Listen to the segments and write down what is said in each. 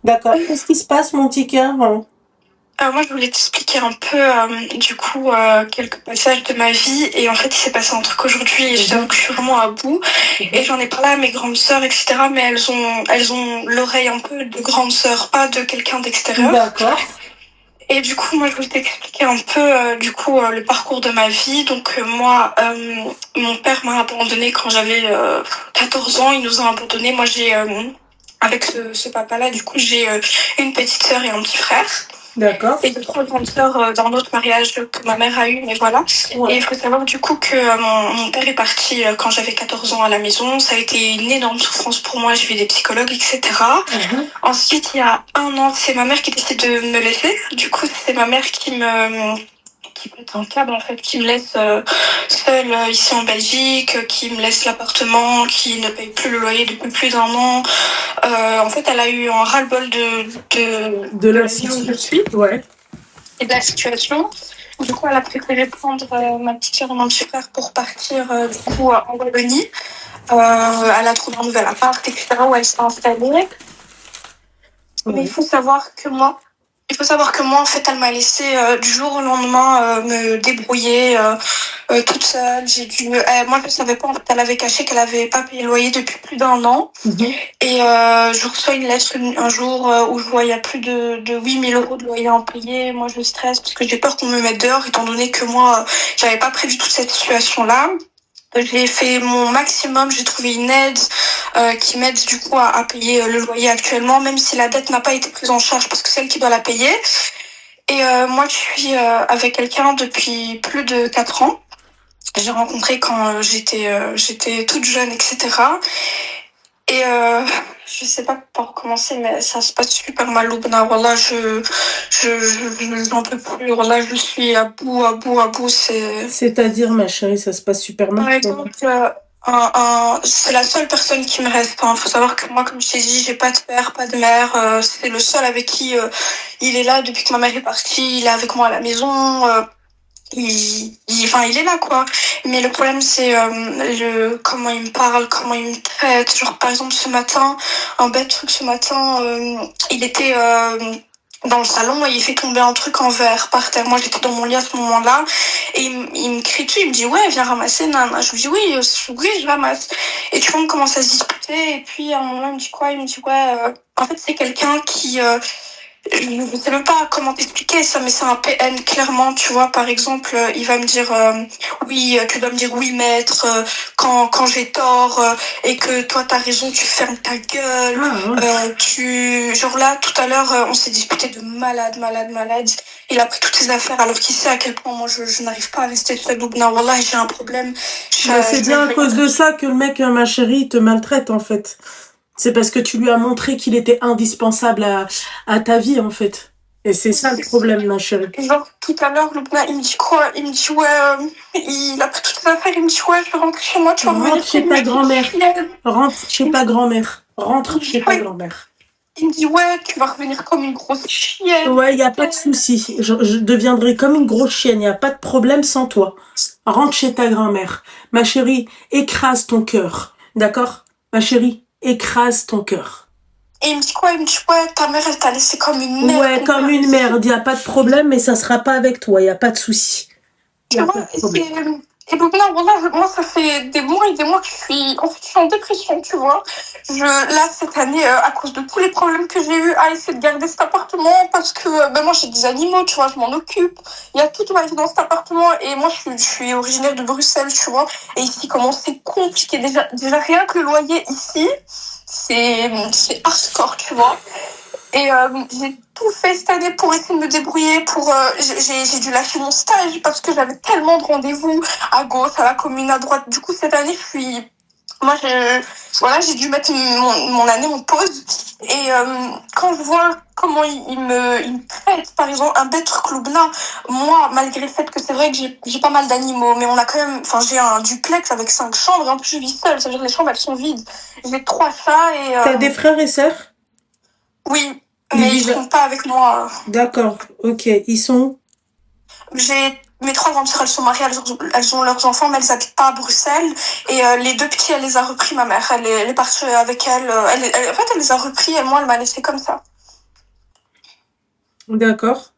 D'accord. Qu'est-ce qui se passe, mon petit cœur? Moi, je voulais t'expliquer un peu, quelques passages de ma vie. Et en fait, il s'est passé un truc aujourd'hui et je t'avoue que je suis vraiment à bout. Et j'en ai parlé à mes grandes sœurs, etc. Mais elles ont l'oreille un peu de grande sœur, pas de quelqu'un d'extérieur. D'accord. Et du coup, moi, je voulais t'expliquer un peu, le parcours de ma vie. Donc, moi, mon père m'a abandonné quand j'avais 14 ans. Il nous a abandonnés. Moi, avec ce papa-là, du coup, j'ai une petite sœur et un petit frère. D'accord. Et 2 grandes sœurs d'un autre mariage que ma mère a eu, mais voilà. Ouais. Et il faut savoir du coup que mon père est parti quand j'avais 14 ans à la maison. Ça a été une énorme souffrance pour moi. J'ai vu des psychologues, etc. Ensuite, il y a 1 an, c'est ma mère qui décide de me laisser. Du coup, c'est ma mère qui pète un câble en fait, qui me laisse seule ici en Belgique, qui me laisse l'appartement, qui ne paye plus le loyer depuis plus d'1 an. En fait, elle a eu un ras-le-bol de la vie où je suis. Ouais. Et de la situation. Du coup, elle a préféré prendre ma petite sœur et mon petit frère pour partir en Wallonie. Elle a trouvé un nouvel appart, etc. où elle s'est installée. Mais il faut savoir que moi, en fait, elle m'a laissé du jour au lendemain me débrouiller toute seule. Moi, je savais pas, en fait, elle avait caché qu'elle avait pas payé le loyer depuis plus d'1 an. Et je reçois une lettre un jour où je vois il y a plus de 8 000 € de loyer à payer. Moi, je stresse parce que j'ai peur qu'on me mette dehors, étant donné que moi, j'avais pas prévu toute cette situation-là. J'ai fait mon maximum, j'ai trouvé une aide qui m'aide du coup à payer le loyer actuellement, même si la dette n'a pas été prise en charge parce que c'est elle qui doit la payer. Et moi, je suis avec quelqu'un depuis plus de 4 ans. J'ai rencontré quand j'étais toute jeune, etc. Et je sais pas par où commencer, mais ça se passe super mal, Loubna. Voilà, j'en peux plus. Voilà, je suis à bout. C'est-à-dire, ma chérie, ça se passe super mal. Par exemple, c'est la seule personne qui me reste. Faut savoir que moi, comme je t'ai dit, j'ai pas de père, pas de mère. C'est le seul avec qui il est là depuis que ma mère est partie. Il est avec moi à la maison. Il est là, quoi. Mais le problème, c'est comment il me parle, comment il me traite. Genre, par exemple, ce matin, un bête truc ce matin, il était dans le salon et il fait tomber un truc en verre par terre. Moi, j'étais dans mon lit à ce moment-là et il me crie dessus, il me dit ouais, viens ramasser, nana. Je lui dis oui, je ramasse. Et tu vois, on commence à se disputer et puis à un moment, il me dit quoi? Il me dit ouais, en fait, c'est quelqu'un qui... je ne sais même pas comment t'expliquer ça, mais c'est un PN, clairement, tu vois. Par exemple, il va me dire oui, tu dois me dire oui, maître, quand j'ai tort, et que toi, t'as raison, tu fermes ta gueule. Genre là, tout à l'heure, on s'est disputé de malade. Il a pris toutes ses affaires, alors qu'il sait à quel point moi, je n'arrive pas à rester seule. Donc, non, voilà, j'ai un problème. C'est bien à cause de ça que le mec, ma chérie, te maltraite, en fait. C'est parce que tu lui as montré qu'il était indispensable à ta vie, en fait. Et c'est ça le problème, ma chérie. Genre, tout à l'heure, Loubna, il me dit quoi? Il me dit, ouais, il a pris toutes ses affaires, il me dit, ouais, je vais rentrer chez moi, tu vas revenir chez ta grand-mère. Rentre chez ta grand-mère. Rentre chez ta grand-mère. Il me dit, ouais, tu vas revenir comme une grosse chienne. Ouais, il n'y a pas de souci. Je deviendrai comme une grosse chienne. Il n'y a pas de problème sans toi. Rentre chez ta grand-mère. Ma chérie, écrase ton cœur. D'accord? Ma chérie, écrase ton cœur. Et il me dit quoi? Il me dit, ouais, ta mère, elle t'a laissé comme une merde. Ouais, comme une merde. Il n'y a pas de problème, mais ça sera pas avec toi. Il n'y a pas de souci. Tu vois, et donc là, voilà, moi, ça fait des mois et des mois que je suis en dépression, tu vois. Là, cette année, à cause de tous les problèmes que j'ai eu à essayer de garder cet appartement, parce que moi, j'ai des animaux, tu vois, je m'en occupe. Il y a toute ma vie dans cet appartement, et moi, je suis originaire de Bruxelles, tu vois. Et ici, comment c'est compliqué. Déjà rien que le loyer ici, c'est hardcore, tu vois. Et j'ai tout fait cette année pour essayer de me débrouiller. J'ai dû lâcher mon stage parce que j'avais tellement de rendez-vous à gauche, à la commune, à droite. Du coup, cette année, j'ai dû mettre mon année en pause. Et quand je vois comment il me traite, par exemple, un bête truc Loubna, moi, malgré le fait que c'est vrai que j'ai pas mal d'animaux, mais on a quand même, j'ai un duplex avec 5 chambres, et en plus je vis seule, ça veut dire que les chambres, elles sont vides. J'ai 3 chats et... T'as des frères et sœurs? Oui. Mais ils sont pas avec moi. D'accord, ok. Ils sont? J'ai mes 3 grandes sœurs, elles sont mariées, elles ont leurs enfants, mais elles habitent pas à Bruxelles. Et les 2 petits, elle les a repris, ma mère. Elle est partie avec elles. En fait, elle les a repris et moi, elle m'a laissé comme ça. D'accord.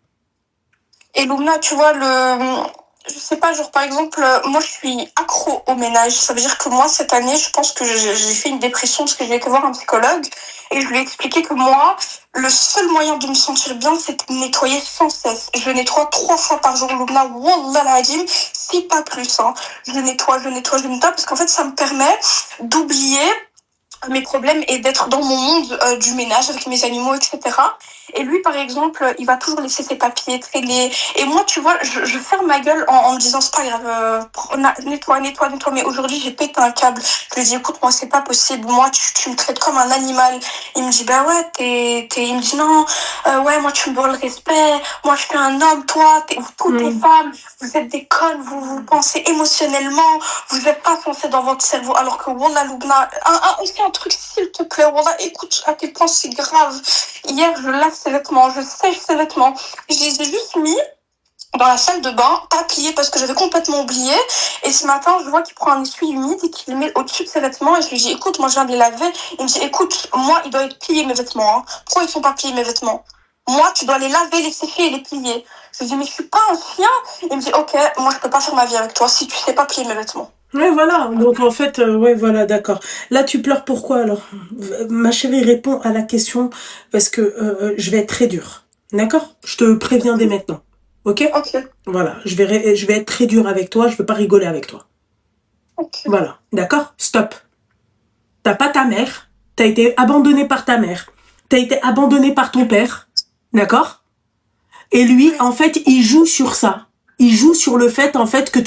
Et Lumna, tu vois, je sais pas, genre par exemple, moi je suis accro au ménage. Ça veut dire que moi, cette année, je pense que j'ai fait une dépression parce que j'ai été voir un psychologue et je lui ai expliqué que moi, le seul moyen de me sentir bien, c'est de nettoyer sans cesse. Je nettoie 3 fois par jour, Lumna, wallah l'azim, si pas plus, hein. Je nettoie parce qu'en fait, ça me permet d'oublier mes problèmes et d'être dans mon monde du ménage avec mes animaux, etc. Et lui, par exemple, il va toujours laisser ses papiers traîner. Et moi, tu vois, je ferme ma gueule en me disant, c'est pas grave, nettoie. Mais aujourd'hui, j'ai pété un câble. Je lui dis, écoute, moi, c'est pas possible. Moi, tu me traites comme un animal. Il me dit, bah ouais, il me dit, non, ouais, moi, tu me dois le respect. Moi, je suis un homme, toi, toutes les femmes, vous êtes des connes, vous pensez émotionnellement, vous êtes pas censés dans votre cerveau. Alors que, wallah, Loubna, aussi un truc, s'il te plaît, wallah, écoute, à quel point c'est grave. Hier, je lave ses vêtements, je sèche ses vêtements. Je les ai juste mis dans la salle de bain, pas pliés parce que j'avais complètement oublié. Et ce matin, je vois qu'il prend un essuie humide et qu'il le met au-dessus de ses vêtements. Et je lui dis, écoute, moi je viens de les laver. Il me dit, écoute, moi, il doit être plié mes vêtements. Hein. Pourquoi ils sont pas pliés mes vêtements? Moi, tu dois les laver, les sécher et les plier. Je lui dis, mais je suis pas un chien. Il me dit, ok, moi je peux pas faire ma vie avec toi si tu sais pas plier mes vêtements. Ouais, voilà. Donc, en fait, ouais, voilà, d'accord. Là, tu pleures pourquoi, alors? Ma chérie, réponds à la question, parce que je vais être très dure. D'accord? Je te préviens dès maintenant. Ok? Ok. Voilà. Je vais être très dure avec toi. Je veux pas rigoler avec toi. Ok. Voilà. D'accord? Stop. T'as pas ta mère. T'as été abandonné par ta mère. T'as été abandonné par ton père. D'accord? Et lui, en fait, il joue sur ça. Il joue sur le fait, en fait, que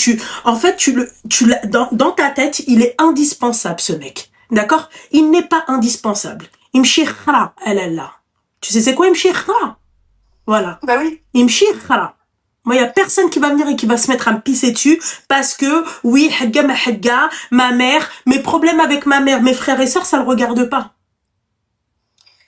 dans ta tête, il est indispensable, ce mec. D'accord? Il n'est pas indispensable. Imshi khara, elle. Tu sais c'est quoi imshi khara? Voilà. Bah oui. Imshi khara. Moi, il y a personne qui va venir et qui va se mettre à me pisser dessus parce que, oui, ma mère, mes problèmes avec ma mère, mes frères et sœurs, ça le regarde pas.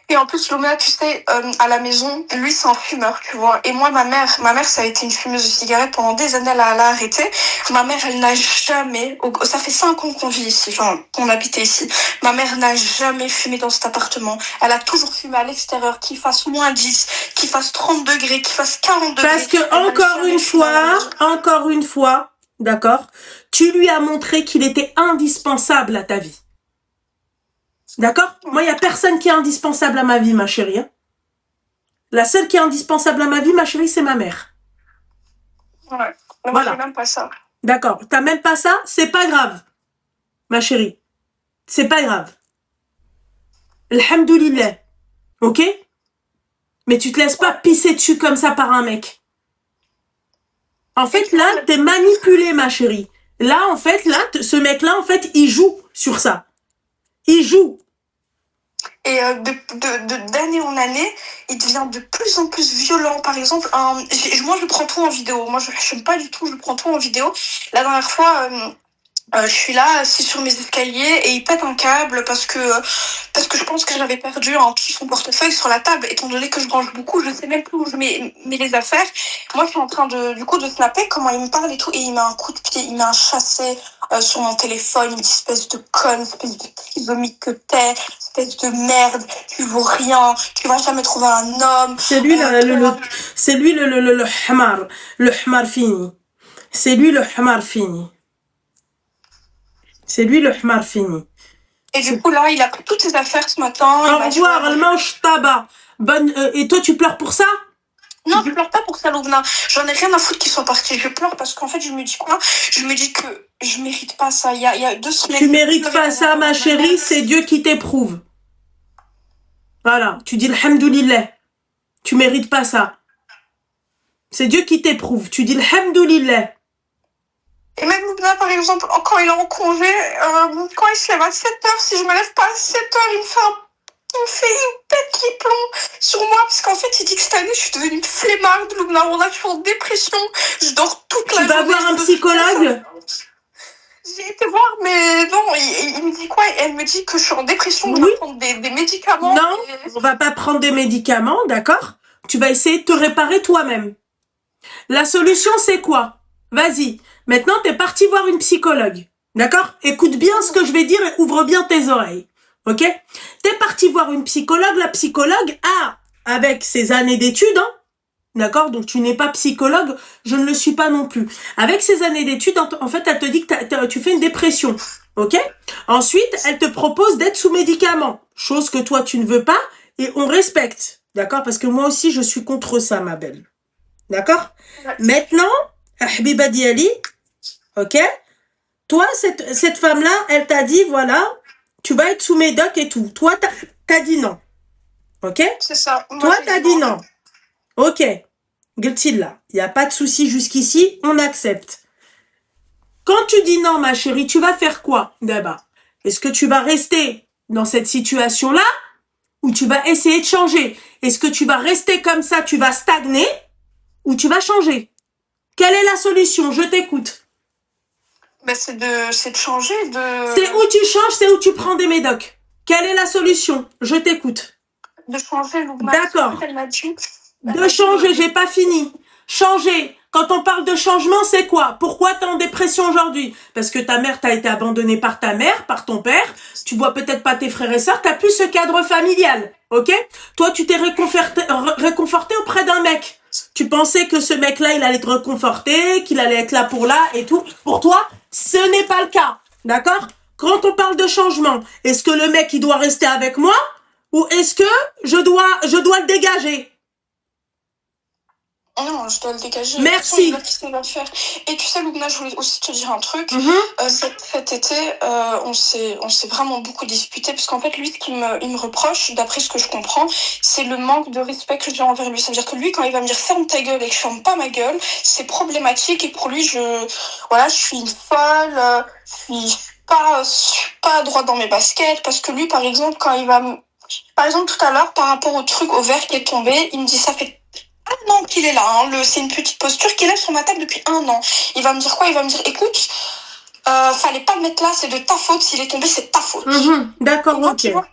Et en plus, Lumia, tu sais, à la maison, lui, c'est un fumeur, tu vois. Et moi, ma mère, ça a été une fumeuse de cigarettes pendant des années, elle a arrêté. Ma mère, elle n'a jamais, ça fait 5 ans qu'on vit ici, enfin, qu'on habitait ici. Ma mère n'a jamais fumé dans cet appartement. Elle a toujours fumé à l'extérieur, qu'il fasse moins 10, qu'il fasse 30 degrés, qu'il fasse 40 degrés. Parce que, encore une fois, d'accord, tu lui as montré qu'il était indispensable à ta vie. D'accord? Moi, il n'y a personne qui est indispensable à ma vie, ma chérie. Hein. La seule qui est indispensable à ma vie, ma chérie, c'est ma mère. Ouais. Mais moi, j'ai même pas ça. D'accord. T'as même pas ça? C'est pas grave, ma chérie. C'est pas grave. Alhamdoulilah. Ok? Mais tu te laisses pas pisser dessus comme ça par un mec. En fait, là, t'es manipulée, ma chérie. Là, en fait, ce mec-là, en fait, il joue sur ça. Il joue. Et d'année en année, il devient de plus en plus violent. Par exemple, moi je prends tout en vidéo. Moi je n'aime pas du tout, je prends tout en vidéo. La dernière fois, je suis là, assis sur mes escaliers et il pète un câble parce que je pense que j'avais perdu son portefeuille sur la table. Étant donné que je range beaucoup, je sais même plus où je mets les affaires. Moi, je suis en train de snapper comment il me parle et tout. Et il met un coup de pied, il met un chassé sur mon téléphone. Il me dit, espèce de conne, espèce de trisomique que t'es, espèce de merde, tu vaux rien, tu vas jamais trouver un homme. C'est lui, le hamar fini. C'est lui le hamar fini. C'est lui le hamar fini. Et du coup, là, il a pris toutes ses affaires ce matin. Au revoir, elle mange tabac. Et toi, tu pleures pour ça? Non, je pleure pas pour ça, Loubna. J'en ai rien à foutre qu'ils soient partis. Je pleure parce qu'en fait, je me dis quoi? Je me dis que je mérite pas ça. Il y a 2 semaines. Tu mérites pas ça, ma chérie. C'est Dieu qui t'éprouve. Voilà. Tu dis alhamdoulilah. Tu mérites pas ça. C'est Dieu qui t'éprouve. Tu dis alhamdoulilah. Et même Loubna, par exemple, quand il est en congé, quand il se lève à 7h, si je me lève pas à 7h, il pète les plombs sur moi, parce qu'en fait, il dit que cette année, je suis devenue une flemmarde, Loubna. Je suis en dépression, je dors toute la journée. Tu vas voir un psychologue? J'ai été voir, mais non, il me dit quoi? Elle me dit que je suis en dépression, que je vais prendre des médicaments. Non, on va pas prendre des médicaments, d'accord? Tu vas essayer de te réparer toi-même. La solution, c'est quoi? vas-y. Maintenant, t'es parti voir une psychologue. D'accord? Écoute bien ce que je vais dire et ouvre bien tes oreilles. Ok? T'es parti voir une psychologue. La psychologue a, avec ses années d'études, hein, d'accord? Donc, tu n'es pas psychologue, je ne le suis pas non plus. Avec ses années d'études, en fait, elle te dit que tu fais une dépression. Ok? Ensuite, elle te propose d'être sous médicaments. Chose que toi, tu ne veux pas et on respecte. D'accord? Parce que moi aussi, je suis contre ça, ma belle. D'accord? Ouais. Maintenant, Habiba Diali, ok? Toi, cette femme-là, elle t'a dit, voilà, tu vas être sous médoc et tout. Toi, t'as dit non. Ok? C'est ça. Moi, Toi, j'ai t'as dit dit non. non. Ok. Giltilla, il n'y a pas de souci jusqu'ici, on accepte. Quand tu dis non, ma chérie, tu vas faire quoi, d'abord? Est-ce que tu vas rester dans cette situation-là ou tu vas essayer de changer? Est-ce que tu vas rester comme ça, tu vas stagner ou tu vas changer? Quelle est la solution? Je t'écoute. Ben, c'est de changer, C'est où tu changes, c'est où tu prends des médocs. Quelle est la solution? Je t'écoute. de changer. Donc, D'accord. elle m'a dit. De changer, j'ai pas fini. Changer. Quand on parle de changement, c'est quoi? Pourquoi t'es en dépression aujourd'hui? Parce que ta mère t'a été abandonnée par ta mère, par ton père. Tu vois peut-être pas tes frères et sœurs. T'as plus ce cadre familial. Ok? Toi, tu t'es réconforté auprès d'un mec. Tu pensais que ce mec-là, il allait te réconforter, qu'il allait être là pour là et tout. Pour toi, ce n'est pas le cas. D'accord? Quand on parle de changement, est-ce que le mec, il doit rester avec moi? Ou est-ce que je dois le dégager? Non, je dois le dégager. Merci. Il a ce qu'il va faire. Et tu sais, Loubna, je voulais aussi te dire un truc. Cet été, on s'est vraiment beaucoup disputé parce qu'en fait, lui, il me reproche, d'après ce que je comprends, c'est le manque de respect que j'ai envers lui. Ça veut dire que lui, quand il va me dire ferme ta gueule et que je ferme pas ma gueule, c'est problématique et pour lui, je suis une folle, je suis pas droit dans mes baskets parce que lui, par exemple, par exemple, tout à l'heure, par rapport au truc, au verre qui est tombé, il me dit ça fait un an qu'il est là, hein. C'est une petite posture qu'il a sur ma table depuis un an. Il va me dire quoi? Il va me dire, écoute, fallait pas le mettre là, c'est de ta faute, s'il est tombé, c'est ta faute. D'accord, moi, ok. tu vois,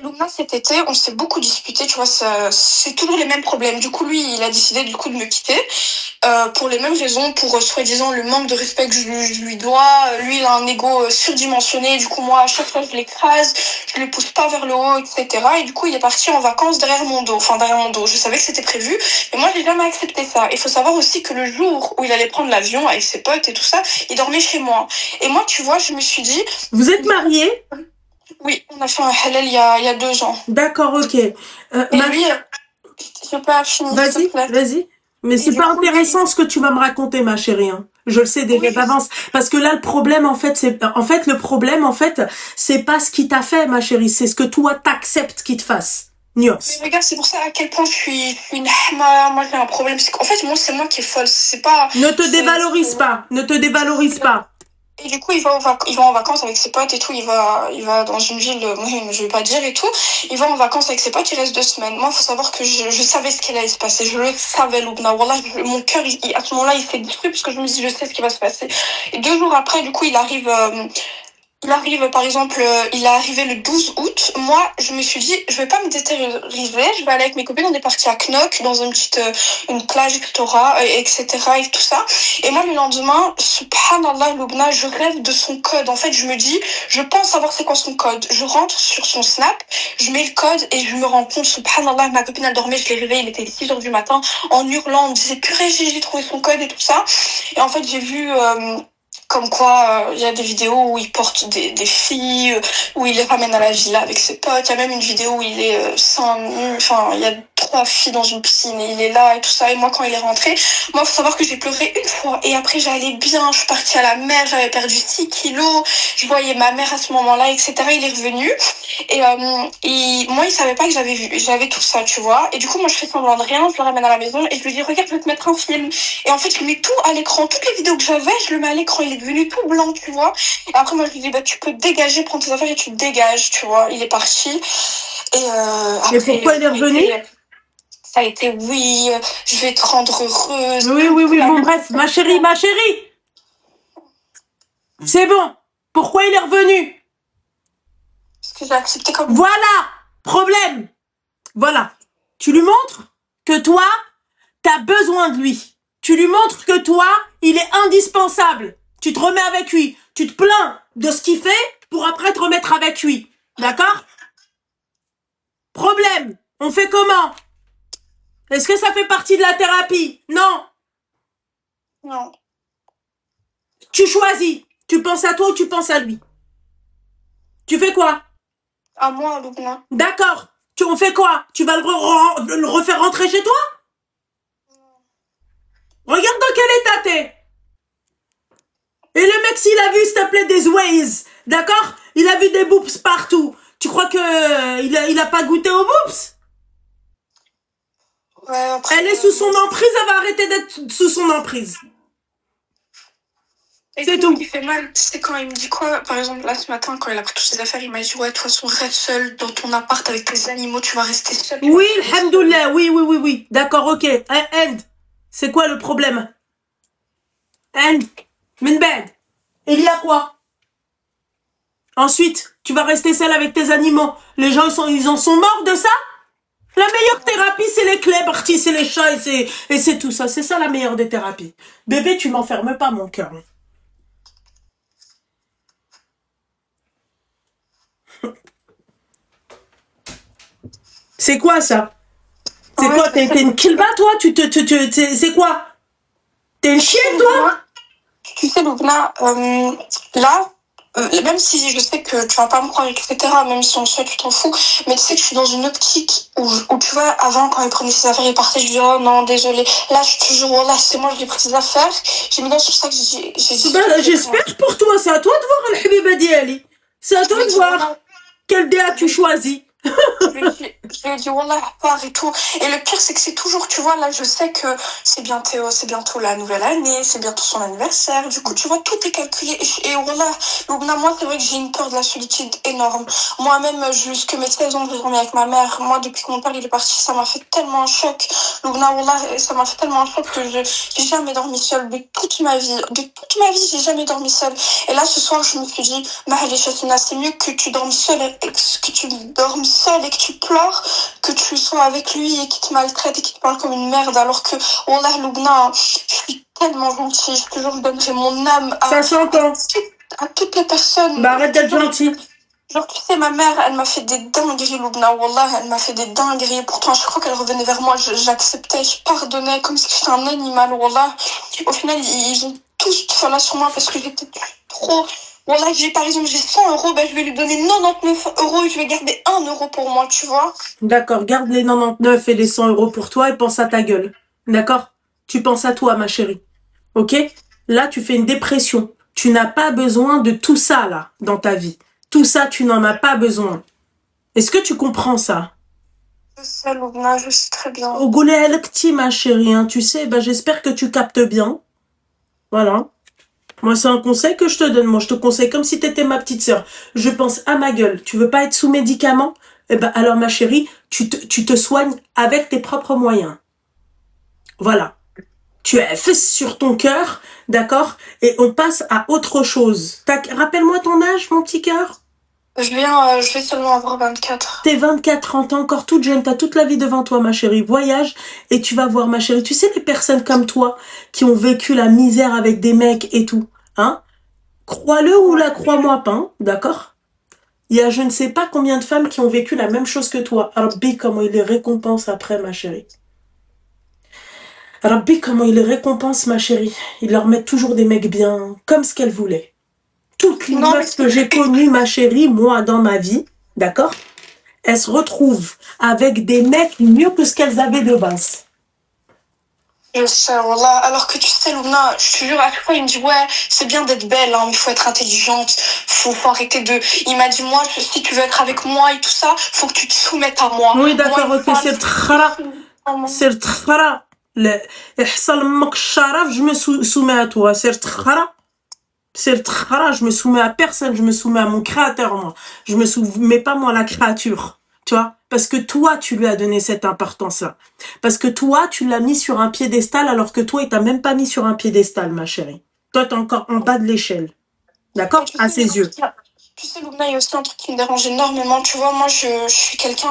Loubna, cet été, on s'est beaucoup disputé, tu vois, c'est toujours les mêmes problèmes. Du coup, lui, il a décidé du coup de me quitter, pour les mêmes raisons, pour soi-disant le manque de respect que je lui dois. Lui, il a un ego surdimensionné, du coup, moi, à chaque fois, je l'écrase, je le pousse pas vers le haut, etc. Et du coup, il est parti en vacances derrière mon dos. Je savais que c'était prévu, mais moi, j'ai jamais accepté ça. Il faut savoir aussi que le jour où il allait prendre l'avion avec ses potes et tout ça, il dormait chez moi. Et moi, tu vois, je me suis dit... Vous êtes mariés? Oui, on a fait un halal il y a 2 ans. D'accord, ok. Et lui, je peux finir, s'il te plaît. Vas-y. Mais c'est pas intéressant ce que tu vas me raconter, ma chérie. Hein. Je le sais déjà d'avance. Parce que là, le problème, en fait, c'est pas ce qui t'a fait, ma chérie. C'est ce que toi, t'acceptes qu'il te fasse. Nios. Mais regarde, c'est pour ça à quel point je suis une hama. Moi, j'ai un problème. En fait, moi, c'est moi qui est folle. C'est pas... Ne te dévalorise pas. Ne te dévalorise pas. Et du coup, il va en vacances avec ses potes et tout. Il va dans une ville, je vais pas dire et tout. Il va en vacances avec ses potes, il reste 2 semaines. Moi, faut savoir que je savais ce qu'il allait se passer. Je le savais, Loubna. Wallah, mon cœur, à ce moment-là, il s'est détruit parce que je me dis, je sais ce qui va se passer. Et 2 jours après, du coup, il arrive, par exemple, il est arrivé le 12 août. Moi, je me suis dit, je vais pas me déterroriser. Je vais aller avec mes copines. On est parti à Knock, dans une plage, etc., et tout ça. Et moi, le lendemain, subhanallah, Loubna, je rêve de son code. En fait, je me dis, je pense savoir c'est quoi son code. Je rentre sur son Snap, je mets le code et je me rends compte, subhanallah, ma copine, elle dormait, je l'ai réveillée, il était 6h du matin, en hurlant, on me disait, purée, j'ai trouvé son code et tout ça. Et en fait, j'ai vu, comme quoi, il y a des vidéos où il porte des filles, où il les ramène à la villa avec ses potes. Il y a même une vidéo où il est seins nus. Enfin, il y a 3 filles dans une piscine et il est là et tout ça. Et moi, quand il est rentré, faut savoir que j'ai pleuré une fois. Et après, j'allais bien. Je suis partie à la mer. J'avais perdu 6 kilos. Je voyais ma mère à ce moment-là, etc. Il est revenu. Et moi, il savait pas que j'avais tout ça, tu vois. Et du coup, moi, je fais semblant de rien. Je le ramène à la maison et je lui dis, regarde, je vais te mettre un film. Et en fait, je mets tout à l'écran. Toutes les vidéos que j'avais, je le mets à l'écran. Il est devenu tout blanc, tu vois. Et après, moi, je lui dis, bah, tu peux dégager, prendre tes affaires et tu dégages, tu vois. Il est parti. Et après, pourquoi il est revenu? Ça a été, oui, je vais te rendre heureuse. Oui. Bon, bref, ma chérie. C'est bon. Pourquoi il est revenu? Parce que j'ai accepté comme... Voilà. Problème. Voilà. Tu lui montres que toi, t'as besoin de lui. Tu lui montres que toi, il est indispensable. Tu te remets avec lui. Tu te plains de ce qu'il fait pour après te remettre avec lui. D'accord? Problème. On fait comment? Est-ce que ça fait partie de la thérapie? Non. Non. Tu choisis. Tu penses à toi ou tu penses à lui? Tu fais quoi? À moi, Loubna. D'accord. On fait quoi? Tu vas le refaire rentrer chez toi? Regarde dans quel état t'es. Et le mec, s'il a vu, s'il te plaît, des Waze, d'accord? Il a vu des boobs partout. Tu crois que il a pas goûté aux boobs? Ouais, après, Elle est sous son emprise, elle va arrêter d'être sous son emprise. C'est tout. Il fait mal, tu sais, quand il me dit quoi? Par exemple, là, ce matin, quand il a pris toutes ses affaires, il m'a dit, ouais, de toute façon, reste seul dans ton appart avec tes animaux, tu vas rester seul. Oui, alhamdoulilah, oui. D'accord, ok. And, c'est quoi le problème? And, min bad. Il y a quoi? Ensuite, tu vas rester seul avec tes animaux. Les gens, ils en sont morts de ça? La meilleure thérapie, c'est les clés, partis, c'est les chats et c'est tout ça. C'est ça la meilleure des thérapies. Bébé, tu m'enfermes pas, mon cœur. C'est quoi ça? C'est quoi? T'es une kilba, toi? C'est quoi? T'es une chienne, toi? Tu sais, Loubna, là, même si je sais que tu vas pas me croire, etc., même si on le souhaite, tu t'en fous, mais tu sais que je suis dans une optique où tu vois, avant, quand il prenait ses affaires, il partait, je dis, oh non, désolé. Là, je te jure, voilà, c'est moi, je lui ai pris ses affaires. J'ai mis dans sur ça que j'ai dit. Ben, j'espère pour toi, c'est à toi de voir, Al-Habiba Diali. C'est à toi de voir quel DA tu choisis. Je lui ai dit, wallah, part et tout. Et le pire, c'est que c'est toujours, tu vois, là, je sais que c'est bientôt la nouvelle année, c'est bientôt son anniversaire. Du coup, tu vois, tout est calculé. Et wallah, Loubna, moi, c'est vrai que j'ai une peur de la solitude énorme. Moi-même, jusque mes 16 ans, je dormais avec ma mère. Moi, depuis que mon père, il est parti, ça m'a fait tellement un choc. Loubna, wallah, ça m'a fait tellement un choc que j'ai jamais dormi seule de toute ma vie. De toute ma vie, j'ai jamais dormi seule. Et là, ce soir, je me suis dit, Mahali Chassina, c'est mieux que tu dormes seule, que tu dormes seul et que tu pleures, que tu sois avec lui et qu'il te maltraite et qu'il te parle comme une merde, alors que, wallah, Loubna, je suis tellement gentille, je te jure, je donnerai mon âme Ça s'entend. À toutes les personnes. Bah, arrête d'être gentil. Genre, tu sais, ma mère, elle m'a fait des dingueries, Loubna, wallah, elle m'a fait des dingueries. Pourtant, à chaque fois qu'elle revenait vers moi, j'acceptais, je pardonnais, comme si j'étais un animal, wallah. Au final, ils ont tous fait là sur moi parce que j'étais trop... Voilà, par exemple, j'ai 100 euros, ben, je vais lui donner 99 euros et je vais garder 1 euro pour moi, tu vois. D'accord, garde les 99 et les 100 euros pour toi et pense à ta gueule. D'accord? Tu penses à toi, ma chérie. Ok? Là, tu fais une dépression. Tu n'as pas besoin de tout ça, là, dans ta vie. Tout ça, tu n'en as pas besoin. Est-ce que tu comprends ça? Je sais, Loubna, je sais très bien. Au goulet al-Kti, ma chérie, hein, tu sais, ben, j'espère que tu captes bien. Voilà. Moi, c'est un conseil que je te donne. Moi, je te conseille comme si t'étais ma petite sœur. Je pense à ma gueule. Tu veux pas être sous médicaments? Eh ben, alors, ma chérie, tu te soignes avec tes propres moyens. Voilà. Tu as fait sur ton cœur, d'accord? Et on passe à autre chose. Rappelle-moi ton âge, mon petit cœur. Je vais seulement avoir 24. T'es 24 ans, t'es encore toute jeune, t'as toute la vie devant toi, ma chérie. Voyage et tu vas voir, ma chérie. Tu sais, les personnes comme toi qui ont vécu la misère avec des mecs et tout, hein? Crois-le ou la crois-moi pas, hein, d'accord? Il y a je ne sais pas combien de femmes qui ont vécu la même chose que toi. Rabbi, comment il les récompense après, ma chérie. Rabbi, comment il les récompense, ma chérie. Il leur met toujours des mecs bien, comme ce qu'elles voulaient. Toutes les meufs que j'ai connues, ma chérie, moi, dans ma vie, d'accord? Elles se retrouvent avec des mecs mieux que ce qu'elles avaient de base. Je sais, voilà. Alors que tu sais, Loubna, je te jure, à chaque fois, il me dit, ouais, c'est bien d'être belle, hein, mais il faut être intelligente, faut arrêter de... Il m'a dit, moi, si tu veux être avec moi et tout ça, faut que tu te soumettes à moi. Oui, d'accord, ok, c'est le trara. C'est le trara. Je me soumets à toi, c'est le trara. C'est le trara, je me soumets à personne, je me soumets à mon créateur, moi. Je me soumets pas, moi, à la créature. Tu vois? Parce que toi, tu lui as donné cette importance-là. Parce que toi, tu l'as mis sur un piédestal, alors que toi, il t'a même pas mis sur un piédestal, ma chérie. Toi, t'es encore en bas de l'échelle. D'accord? À ses yeux. Tu sais, Loubna, il y a aussi un truc qui me dérange énormément. Tu vois, moi, je suis quelqu'un,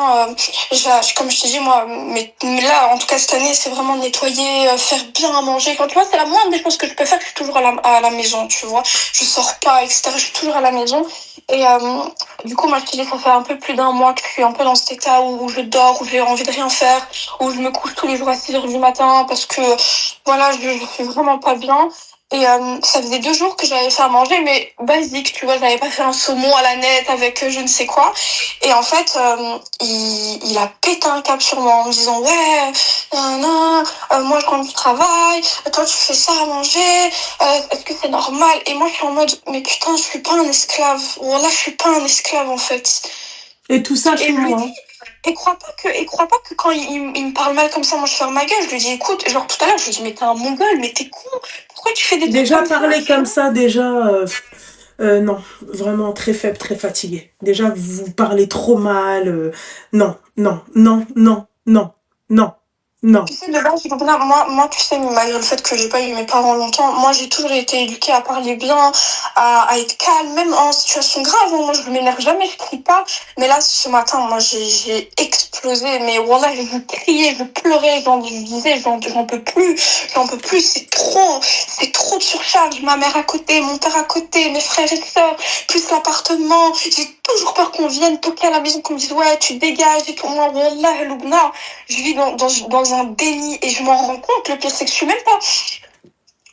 comme je te dis, moi, mais là, en tout cas, cette année, c'est vraiment nettoyer, faire bien à manger. Quand tu vois, c'est la moindre des choses que je peux faire. Je suis toujours à la maison, tu vois. Je sors pas, etc. Je suis toujours à la maison. Et du coup, moi, je te dis, ça fait un peu plus d'un mois que je suis un peu dans cet état où je dors, où j'ai envie de rien faire, où je me couche tous les jours à 6 heures du matin parce que, voilà, je suis vraiment pas bien. Et ça faisait 2 jours que j'avais fait à manger, mais basique, tu vois, j'avais pas fait un saumon à la nette avec je ne sais quoi. Et en fait, il a pété un câble sur moi en me disant, ouais, moi je rentre du travail, toi tu fais ça à manger, est-ce que c'est normal? Et moi je suis en mode, mais putain, je suis pas un esclave. Voilà, je suis pas un esclave en fait. Et tout ça Et chez je lui moi. dis, et crois pas que quand il me parle mal comme ça, moi je ferme ma gueule. Je lui dis, écoute, genre tout à l'heure, je lui dis, mais t'es un mongol, mais t'es con. Pourquoi tu fais des trucs Déjà comme ça? parler comme ça, déjà, non, vraiment très faible, très fatigué. Déjà, vous parlez trop mal. Non, non, non, non, non, non, non. Tu sais, de base, moi, tu sais, malgré le fait que j'ai pas eu mes parents longtemps, moi, j'ai toujours été éduquée à parler bien, à être calme, même en situation grave. Moi, je m'énerve jamais, je crie pas. Mais là, ce matin, moi, j'ai explosé. Mais voilà, je criais, je pleurais, je disais, j'en peux plus, c'est trop de surcharge. Ma mère à côté, mon père à côté, mes frères et sœurs, plus l'appartement. J'ai toujours peur qu'on vienne toquer à la maison, qu'on me dise, ouais, tu dégages et tout. Moi, wallah, Loubna, je vis dans un déni et je m'en rends compte. Le pire, c'est que je suis même pas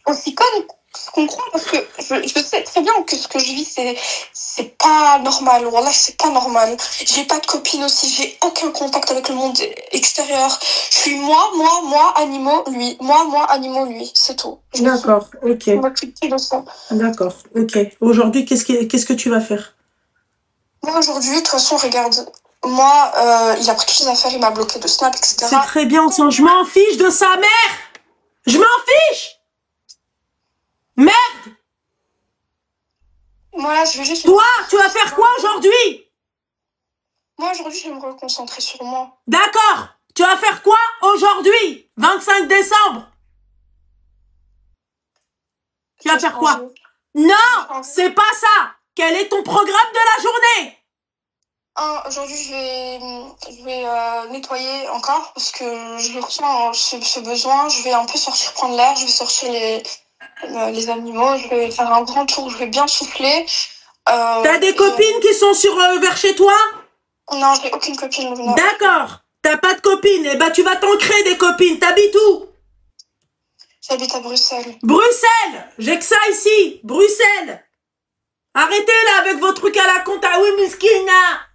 aussi conne qu'on croit parce que je sais très bien que ce que je vis, c'est pas normal. Wallah, c'est pas normal. J'ai pas de copine aussi, j'ai aucun contact avec le monde extérieur. Je suis moi, animaux, lui. Moi, animaux, lui. C'est tout. D'accord, ok. On va cliquer de ça. D'accord, ok. Aujourd'hui, qu'est-ce que tu vas faire? Moi, aujourd'hui, de toute façon, regarde. Moi, il a pris toutes ses affaires, il m'a bloqué de Snap, etc. C'est très bien, je m'en fiche de sa mère. Je m'en fiche. Merde. Voilà, je vais juste... Toi, tu vas faire quoi aujourd'hui? Moi, aujourd'hui, je vais me reconcentrer sur moi. D'accord. Tu vas faire quoi aujourd'hui? 25 décembre. Tu vas faire quoi? Non, c'est pas ça. Quel est ton programme de la journée? Aujourd'hui, je vais nettoyer encore parce que je ressens ce besoin. Je vais un peu sortir prendre l'air. Je vais sortir les animaux. Je vais faire un grand tour. Je vais bien souffler. T'as des copines qui sont vers chez toi? Non, j'ai aucune copine. D'accord. T'as pas de copine? Eh ben, tu vas t'en créer des copines. T'habites où? J'habite à Bruxelles. Bruxelles. J'ai que ça ici. Bruxelles. Arrêtez là avec vos trucs à la compte. Ah oui, Miskina.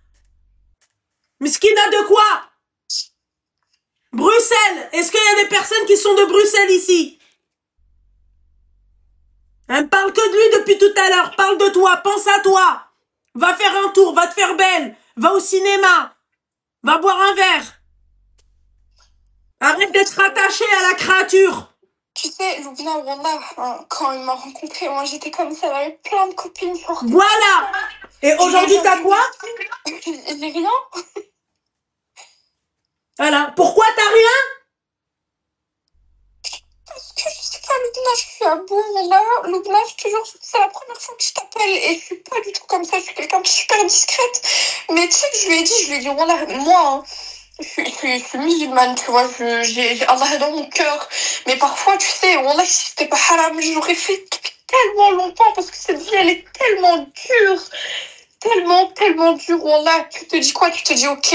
Miskina de quoi? Bruxelles. Est-ce qu'il y a des personnes qui sont de Bruxelles ici? Elle me parle que de lui depuis tout à l'heure. Parle de toi. Pense à toi. Va faire un tour. Va te faire belle. Va au cinéma. Va boire un verre. Arrête d'être attaché à la créature. Tu sais, Loubna, Wallah, quand il m'a rencontré, moi j'étais comme ça, j'avais plein de copines. Voilà. Et aujourd'hui, t'as quoi? J'ai rien. Voilà. Pourquoi t'as rien? Parce que je sais pas, Loubna, je suis à bout, là. Loubna, c'est la première fois que je t'appelle et je suis pas du tout comme ça, je suis quelqu'un de super discrète. Mais tu sais que je lui ai dit, Wallah, moi, hein, je suis musulmane, tu vois, j'ai Allah dans mon cœur. Mais parfois, tu sais, Wallah, si c'était pas haram, j'aurais fait depuis tellement longtemps parce que cette vie, elle est tellement dure. Tellement dur, Wallah. Tu te dis quoi? Tu te dis, ok,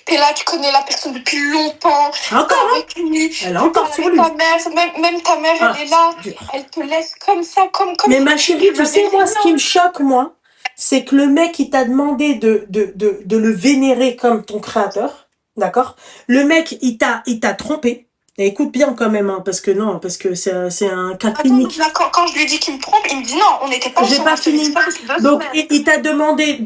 t'es là, tu connais la personne depuis longtemps. Encore, avec lui, elle est encore sur lui. Ta mère, même ta mère, elle est là. Elle te laisse comme ça, comme mais ma chérie, tu sais, moi, ce qui me choque, moi, c'est que le mec, il t'a demandé de le vénérer comme ton créateur. D'accord? Le mec, il t'a trompé. Et écoute bien quand même, hein, parce que c'est un cas clinique. Quand je lui ai dit qu'il me trompe, il me dit non, on n'était pas. J'ai pas fini. Donc, il t'a demandé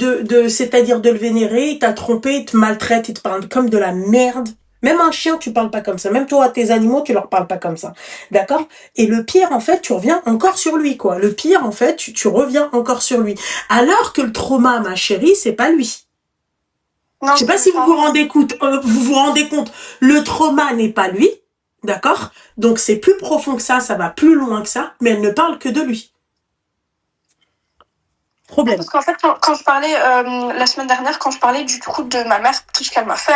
c'est-à-dire de le vénérer, il t'a trompé, il te maltraite, il te parle comme de la merde. Même un chien, tu parles pas comme ça. Même toi, tes animaux, tu leur parles pas comme ça. D'accord? Et le pire, en fait, tu reviens encore sur lui, quoi. Le pire, en fait, tu reviens encore sur lui. Alors que le trauma, ma chérie, c'est pas lui. Non, je sais pas si vous vous rendez compte, le trauma n'est pas lui. D'accord? Donc, c'est plus profond que ça va plus loin que ça, mais elle ne parle que de lui. Problème. Parce qu'en fait, quand je parlais la semaine dernière, quand je parlais du coup de ma mère, tout ce qu'elle m'a fait,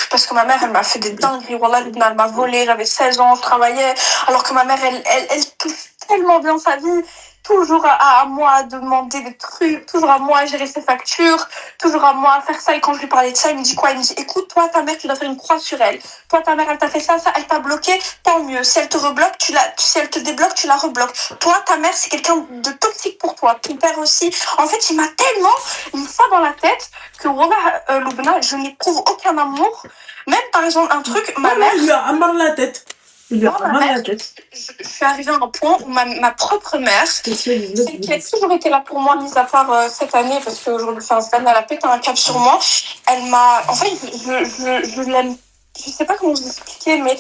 parce que ma mère, elle m'a fait des dingueries. Wallah, Lubna, elle m'a volé, j'avais 16 ans, je travaillais, alors que ma mère, elle touche tellement bien sa vie, toujours à moi à demander des trucs, toujours à moi à gérer ses factures, toujours à moi à faire ça. Et quand je lui parlais de ça, il me dit quoi? Il me dit, écoute, toi, ta mère, tu dois faire une croix sur elle. Toi, ta mère, elle t'a fait ça, elle t'a bloqué, tant mieux. Si elle te rebloque, si elle te débloque, tu la rebloques. Toi, ta mère, c'est quelqu'un de toxique pour toi. Ton père aussi. En fait, il m'a tellement mis ça dans la tête que, Wallah, Lubna, je n'éprouve aucun amour. Même, par exemple, un truc, ma mère... Il lui a amarré la tête. Il lui a amarré la tête. Je suis arrivée à un point où ma propre mère, qui a toujours été là pour moi, mis à part cette année, parce qu'aujourd'hui, cette année, elle a pété un cap sur moi. Elle m'a... En fait, je l'aime. Je sais pas comment vous expliquer, mais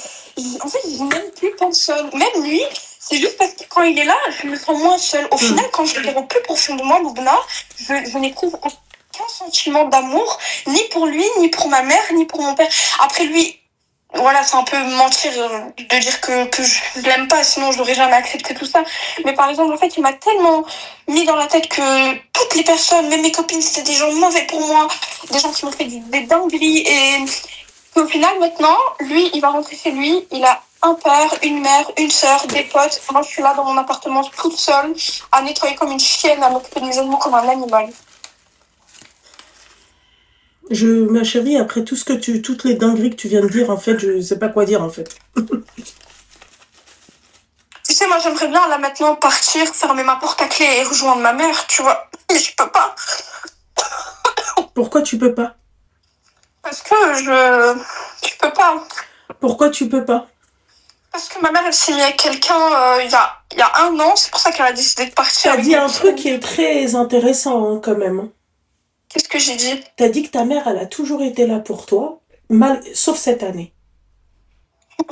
en fait, je n'aime plus personne. Même lui, c'est juste parce que quand il est là, je me sens moins seule. Au final, quand je regarde au plus profond de moi, Lubna, je n'éprouve aucun sentiment d'amour, ni pour lui, ni pour ma mère, ni pour mon père. Après lui, voilà, c'est un peu mentir de dire que je l'aime pas, sinon je l'aurais jamais accepté tout ça. Mais par exemple, en fait, il m'a tellement mis dans la tête que toutes les personnes, même mes copines, c'était des gens mauvais pour moi, des gens qui m'ont fait des dingueries. Et au final, maintenant, lui, il va rentrer chez lui, il a un père, une mère, une sœur, des potes. Moi, je suis là dans mon appartement toute seule, à nettoyer comme une chienne, à m'occuper de mes animaux comme un animal. Ma chérie, après tout toutes les dingueries que tu viens de dire, en fait, je sais pas quoi dire, en fait. Tu sais, moi, j'aimerais bien, là, maintenant, partir, fermer ma porte à clé et rejoindre ma mère, tu vois. Mais je peux pas. Pourquoi tu peux pas? Parce que tu peux pas. Pourquoi tu peux pas? Parce que ma mère, elle s'est mise avec quelqu'un il y a 1 an, c'est pour ça qu'elle a décidé de partir. T'as dit un truc qui est très intéressant, hein, quand même. Qu'est-ce que j'ai dit? T'as dit que ta mère, elle a toujours été là pour toi, sauf cette année.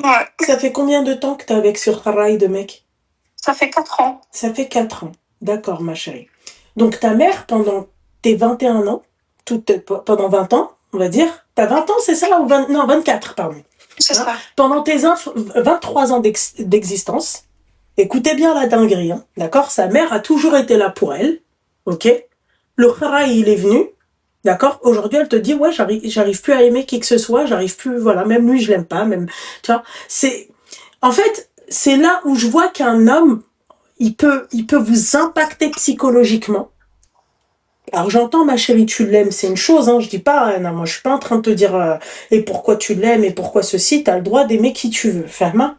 Ouais. Ça fait combien de temps que t'es avec ce rail de mec? Ça fait 4 ans. Ça fait 4 ans. D'accord, ma chérie. Donc ta mère, pendant tes 21 ans, pendant 20 ans, on va dire, t'as 20 ans, c'est ça? Ou 20, non, 24, pardon. C'est ça. Pendant tes 23 ans d'existence, écoutez bien la dinguerie, hein, d'accord? Sa mère a toujours été là pour elle, ok? Le kharaï, il est venu, d'accord? Aujourd'hui, elle te dit, ouais, j'arrive plus à aimer qui que ce soit, j'arrive plus, voilà, même lui, je l'aime pas, même, tu vois? En fait, c'est là où je vois qu'un homme, il peut vous impacter psychologiquement. Alors j'entends, ma chérie, tu l'aimes, c'est une chose, hein, je dis pas, non, moi je suis pas en train de te dire et pourquoi tu l'aimes et pourquoi ceci, t'as le droit d'aimer qui tu veux, ferme.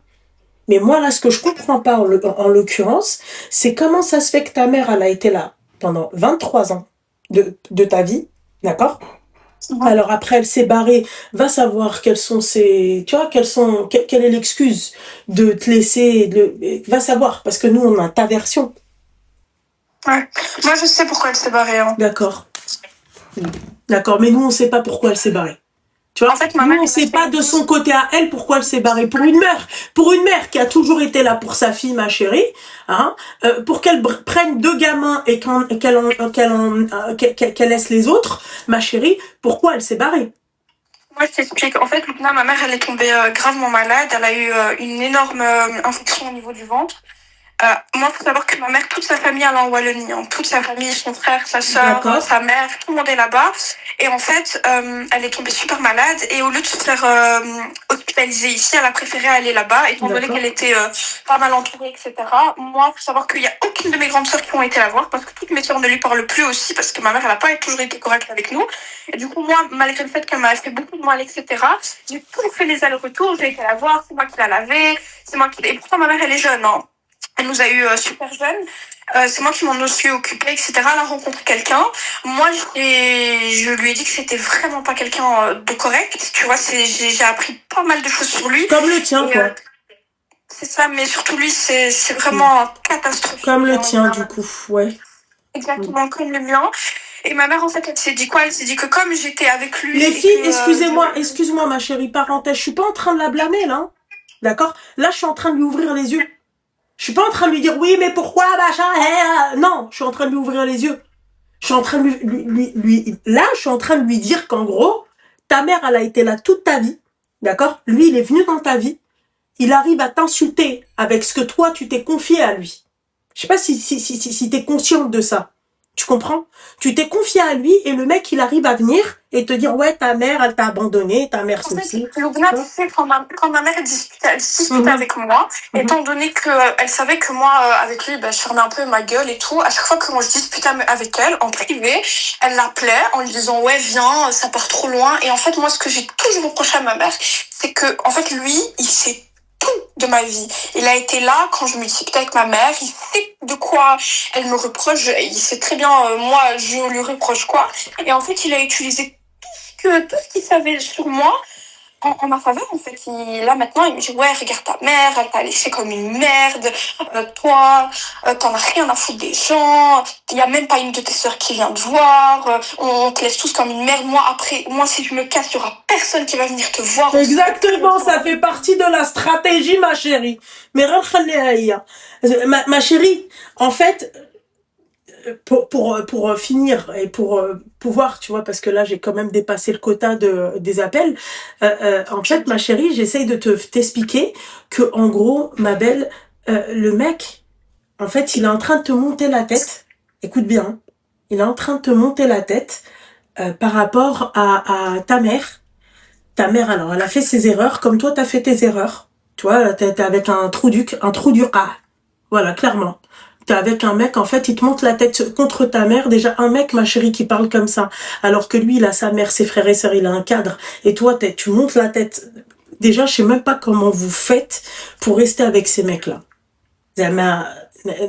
Mais moi là, ce que je comprends pas en l'occurrence, c'est comment ça se fait que ta mère, elle a été là pendant 23 ans de ta vie, d'accord? Alors après, elle s'est barrée, va savoir quelles sont quelle est l'excuse de te laisser, va savoir, parce que nous, on a ta version. Ouais. Moi, je sais pourquoi elle s'est barrée. Hein. D'accord. D'accord, mais nous, on sait pas pourquoi elle s'est barrée. Tu vois, en fait, nous, on sait pas de son côté à elle pourquoi elle s'est barrée. Pour une mère qui a toujours été là pour sa fille, ma chérie, hein, pour qu'elle prenne 2 gamins et qu'elle laisse les autres, ma chérie, pourquoi elle s'est barrée? Moi, je t'explique. En fait, Lubna, ma mère, elle est tombée gravement malade. Elle a eu une énorme infection au niveau du ventre. Moi, il faut savoir que ma mère, toute sa famille, elle est en Wallonie. Hein. Toute sa famille, son frère, sa sœur, sa mère, tout le monde est là-bas. Et en fait, elle est tombée super malade. Et au lieu de se faire hospitaliser ici, elle a préféré aller là-bas, étant donné qu'elle était pas mal entourée, etc. Moi, il faut savoir qu'il n'y a aucune de mes grandes sœurs qui ont été la voir, parce que toutes mes sœurs ne lui parlent plus aussi, parce que ma mère, elle n'a pas toujours été correcte avec nous. Et du coup, moi, malgré le fait qu'elle m'a fait beaucoup de mal, etc., j'ai toujours fait les allers-retours. J'ai été la voir, c'est moi qui la lavée, c'est moi qui... Et pourtant, ma mère, elle est jeune, hein. Elle nous a eu super jeunes. C'est moi qui m'en suis occupée, etc. Elle a rencontré quelqu'un. Moi, je lui ai dit que c'était vraiment pas quelqu'un de correct. Tu vois, j'ai appris pas mal de choses sur lui. Comme le tien, quoi. C'est ça, mais surtout lui, c'est vraiment catastrophique. Comme le tien, du coup, ouais. Exactement, comme le mien. Et ma mère, en fait, elle s'est dit quoi? Elle s'est dit que comme j'étais avec lui... Les filles, excuse-moi, ma chérie, parenthèse, je suis pas en train de la blâmer, là. D'accord? Là, je suis en train de lui ouvrir les yeux. Je suis pas en train de lui dire oui, mais pourquoi, machin, non, je suis en train de lui ouvrir les yeux. Je suis en train de je suis en train de lui dire qu'en gros, ta mère, elle a été là toute ta vie, d'accord? Lui, il est venu dans ta vie. Il arrive à t'insulter avec ce que toi, tu t'es confié à lui. Je sais pas si t'es consciente de ça, Tu comprends? Tu t'es confié à lui et le mec, il arrive à venir et te dire, ouais, ta mère, elle t'a abandonné, ta mère En fait, ceci. Loubna, Tu tu vois. sais, quand ma mère discutait, elle discutait Mhm, avec moi, mhm. étant donné que elle savait que moi, avec lui, je fermais un peu ma gueule et tout, à chaque fois que moi je discutais avec elle, en privé, elle l'appelait en lui disant, ouais, viens, ça part trop loin. Et en fait, moi, ce que j'ai toujours reproché à ma mère, c'est que, en fait, lui, il sait tout de ma vie. Il a été là quand je me disputais avec ma mère, il sait de quoi elle me reproche, il sait très bien, moi, je lui reproche quoi. Et en fait, il a utilisé tout ce qu'il savait sur moi en ma faveur, en fait. Là, maintenant, il me dit, ouais, regarde ta mère, elle t'a laissé comme une merde. Toi, t'en as rien à foutre des gens. Il y a même pas une de tes sœurs qui vient te voir. On te laisse tous comme une merde. Moi, après, moi, si je me casse, il y aura personne qui va venir te voir. Exactement, ça fait partie de la stratégie, ma chérie. Mais ma chérie, en fait, pour finir et pour pouvoir, tu vois, parce que là j'ai quand même dépassé le quota des appels. En fait, ma chérie, j'essaye de t'expliquer que en gros, ma belle, le mec, en fait, il est en train de te monter la tête. Écoute bien, hein. Il est en train de te monter la tête par rapport à ta mère. Ta mère, alors, elle a fait ses erreurs, comme toi, t'as fait tes erreurs. Tu vois, t'es avec un trou du A. Voilà, clairement. T'es avec un mec, en fait, il te monte la tête contre ta mère. Déjà, un mec, ma chérie, qui parle comme ça, alors que lui, il a sa mère, ses frères et sœurs, il a un cadre. Et toi, tu montes la tête. Déjà, je sais même pas comment vous faites pour rester avec ces mecs-là.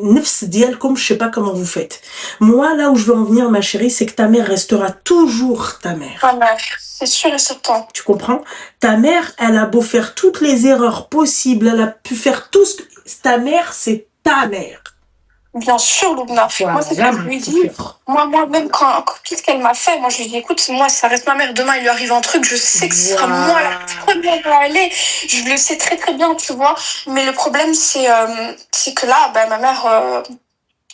Nefs dialkom, je sais pas comment vous faites. Moi, là où je veux en venir, ma chérie, c'est que ta mère restera toujours ta mère. Ma mère, c'est sûr et certain. Tu comprends? Ta mère, elle a beau faire toutes les erreurs possibles, elle a pu faire tout ce que... Ta mère, c'est ta mère. Bien sûr, Loubna. Voilà, Moi, c'est ce que je lui dis. Moi, même quand tout ce qu'elle m'a fait, moi, je lui dis, écoute, moi, ça reste ma mère. Demain, il lui arrive un truc, je sais que ce sera moi la première à aller. Je le sais très, très bien, tu vois. Mais le problème, c'est que là, ma mère,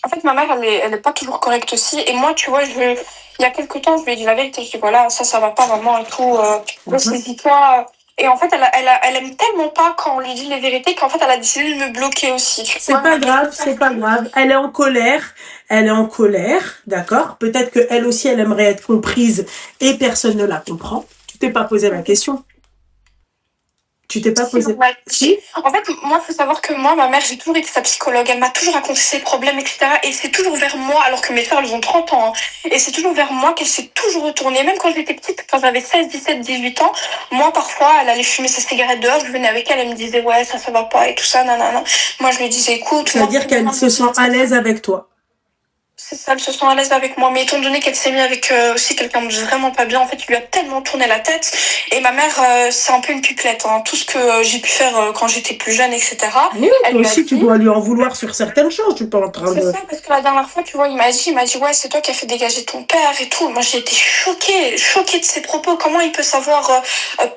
en fait, ma mère, elle est pas toujours correcte aussi. Et moi, tu vois, il y a quelques temps, je lui ai dit la vérité. Je dis, voilà, ça va pas vraiment et tout. Saisis-toi. Et en fait, elle aime tellement pas quand on lui dit les vérités qu'en fait, elle a décidé de me bloquer aussi. C'est pas grave, c'est pas grave. Elle est en colère, d'accord? Peut-être que elle aussi, elle aimerait être comprise et personne ne la comprend. Tu t'es pas posé la question? Tu t'es pas posé... Si. En fait, moi, faut savoir que moi, ma mère, j'ai toujours été sa psychologue. Elle m'a toujours raconté ses problèmes, etc. Et c'est toujours vers moi, alors que mes soeurs, elles ont 30 ans. Hein. Et c'est toujours vers moi qu'elle s'est toujours retournée. Même quand j'étais petite, quand j'avais 16, 17, 18 ans, moi, parfois, elle allait fumer sa cigarette dehors. Je venais avec elle, elle me disait, ouais, ça va pas et tout ça, nanana. Moi, je lui disais, écoute. Ça veut dire qu'elle se sent à l'aise avec toi. C'est ça, elle se sent à l'aise avec moi. Mais étant donné qu'elle s'est mise avec aussi quelqu'un de vraiment pas bien, en fait, il lui a tellement tourné la tête. Et ma mère, c'est un peu une pipelette. Hein. Tout ce que j'ai pu faire quand j'étais plus jeune, etc. Oui, elle toi aussi, tu dois lui en vouloir sur certaines choses. Tu peux en train de... C'est ça, parce que la dernière fois, tu vois, il m'a dit, ouais, c'est toi qui as fait dégager ton père et tout. Moi, j'ai été choquée de ses propos. Comment il peut savoir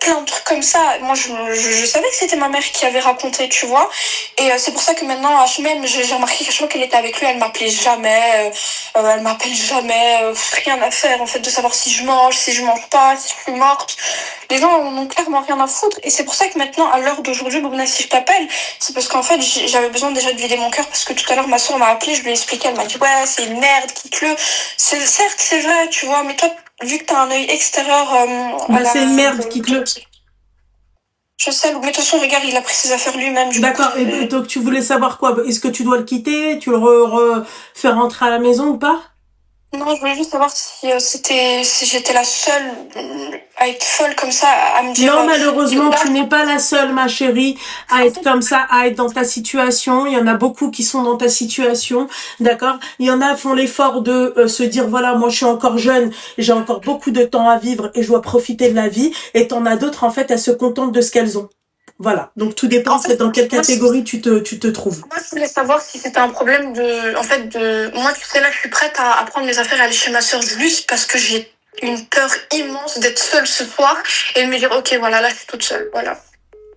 plein de trucs comme ça? Moi, je savais que c'était ma mère qui avait raconté, tu vois. Et c'est pour ça que maintenant, même, j'ai remarqué qu'à chaque fois qu'elle était avec lui, elle m'appelait jamais. Elle m'appelle jamais, rien à faire en fait de savoir si je mange pas, si je suis morte. Les gens en ont clairement rien à foutre et c'est pour ça que maintenant à l'heure d'aujourd'hui, Boubna, si je t'appelle, c'est parce qu'en fait j'avais besoin déjà de vider mon cœur parce que tout à l'heure ma soeur m'a appelé, je lui ai expliqué, elle m'a dit ouais c'est une merde, quitte-le. Certes c'est vrai, tu vois, mais toi vu que t'as un œil extérieur, c'est une merde, quitte-le. Je sais, mais de toute façon, regarde, il a pris ses affaires lui-même. D'accord, et donc tu voulais savoir quoi? Est-ce que tu dois le quitter? Tu le faire rentrer à la maison ou pas? Non, je voulais juste savoir si j'étais la seule à être folle comme ça, à me dire... Non, malheureusement, tu n'es pas la seule, ma chérie, à être comme ça, à être dans ta situation. Il y en a beaucoup qui sont dans ta situation, d'accord? Il y en a qui font l'effort de se dire, voilà, moi je suis encore jeune, j'ai encore beaucoup de temps à vivre et je dois profiter de la vie. Et t'en as d'autres, en fait, elles se contentent de ce qu'elles ont. Voilà, donc tout dépend dans quelle catégorie tu te trouves. Moi, je voulais savoir si c'était un problème moi, tu sais, là, je suis prête à prendre mes affaires et aller chez ma soeur juste parce que j'ai une peur immense d'être seule ce soir et de me dire, ok, voilà, là, je suis toute seule, voilà.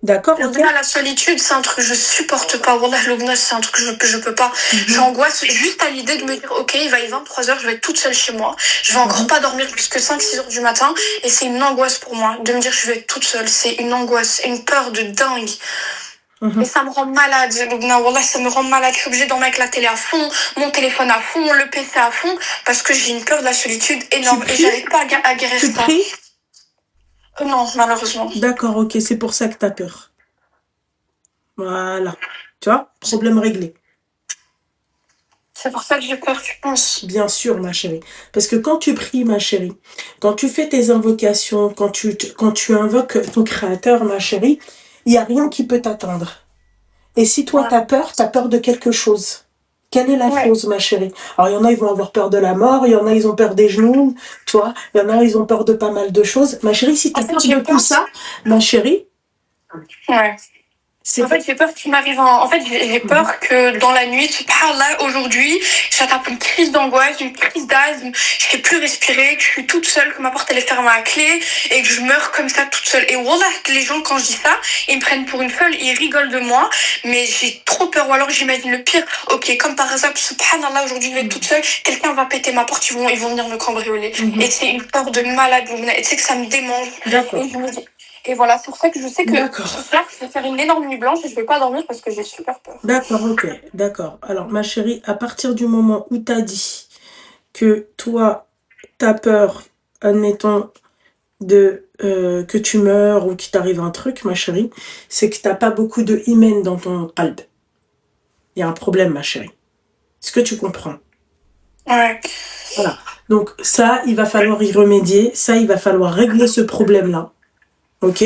D'accord. Okay. La solitude, c'est un truc que je supporte pas. Wallah, l'obnas, c'est un truc que je peux pas. J'angoisse juste à l'idée de me dire, ok, il va y 23h, je vais être toute seule chez moi. Je vais encore pas dormir jusque 5-6 heures du matin. Et c'est une angoisse pour moi de me dire que je vais être toute seule. C'est une angoisse, une peur de dingue. Mhm. Et ça me rend malade, Loubna. Wallah, ça me rend malade. Je suis obligée d'en mettre la télé à fond, mon téléphone à fond, le PC à fond, parce que j'ai une peur de la solitude énorme. Et pries? j'arrive pas à guérir Tu ça. pries? Non, malheureusement. D'accord, ok, c'est pour ça que t'as peur. Voilà. Tu vois, problème réglé. C'est pour ça que j'ai peur, tu penses? Bien sûr, ma chérie. Parce que quand tu pries, ma chérie, quand tu fais tes invocations, quand tu invoques ton créateur, ma chérie, il n'y a rien qui peut t'atteindre. Et si toi, Ouais. t'as peur de quelque chose. Quelle est la Ouais. chose, ma chérie? Alors, il y en a, ils vont avoir peur de la mort, il y en a, ils ont peur des genoux, tu vois, il y en a, ils ont peur de pas mal de choses. Ma chérie, si t'as En fait, peur j'ai de peur. tout ça, ma chérie, Ouais. c'est En fait, j'ai peur qu'il m'arrive en fait, j'ai peur que dans la nuit, là, aujourd'hui, j'attrape une crise d'angoisse, une crise d'asthme, je sais plus respirer, que je suis toute seule, que ma porte elle est fermée à clé, et que je meurs comme ça toute seule. Et wallah, les gens, quand je dis ça, ils me prennent pour une folle, ils rigolent de moi, mais j'ai trop peur, ou alors j'imagine le pire. Ok, comme par hasard, subhanallah, aujourd'hui, je vais être toute seule, quelqu'un va péter ma porte, ils vont venir me cambrioler. Et c'est une peur de malade, et tu sais que ça me démange. D'accord. Et je me dis, et voilà, c'est pour ça que je sais que D'accord. ce soir, je vais faire une énorme nuit blanche et je vais pas dormir parce que j'ai super peur. D'accord, ok, d'accord. Alors, ma chérie, à partir du moment où t'as dit que toi, t'as peur, admettons, que tu meurs ou qu'il t'arrive un truc, ma chérie, c'est que t'as pas beaucoup de hymen dans ton qalb. Il y a un problème, ma chérie. Est-ce que tu comprends? Ouais. Voilà. Donc ça, il va falloir y remédier. Ça, il va falloir régler ce problème-là. Ok?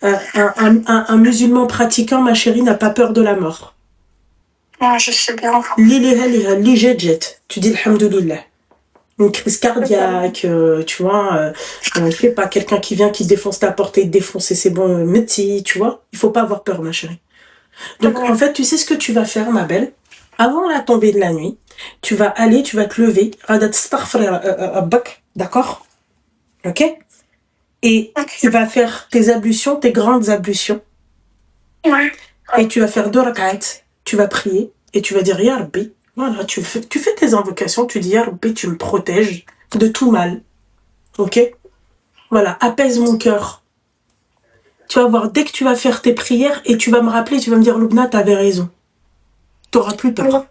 Un musulman pratiquant, ma chérie, n'a pas peur de la mort. Ouais, je sais bien. Tu dis alhamdoulilah. Une crise cardiaque, tu vois, je sais pas, quelqu'un qui vient, qui défonce ta porte et défonce et c'est bon, médecin, tu vois. Il faut pas avoir peur, ma chérie. Donc, en fait, tu sais ce que tu vas faire, ma belle? Avant la tombée de la nuit, tu vas te lever, d'accord? Ok? Et tu vas faire tes ablutions, tes grandes ablutions. Ouais. Et tu vas faire 2 rak'at. Tu vas prier et tu vas dire Ya Rabbi. Voilà, tu fais tes invocations, tu dis Ya Rabbi, tu me protèges de tout mal. Ok? Voilà, apaise mon cœur. Tu vas voir, dès que tu vas faire tes prières et tu vas me rappeler, tu vas me dire Loubna, t'avais raison. T'auras plus peur.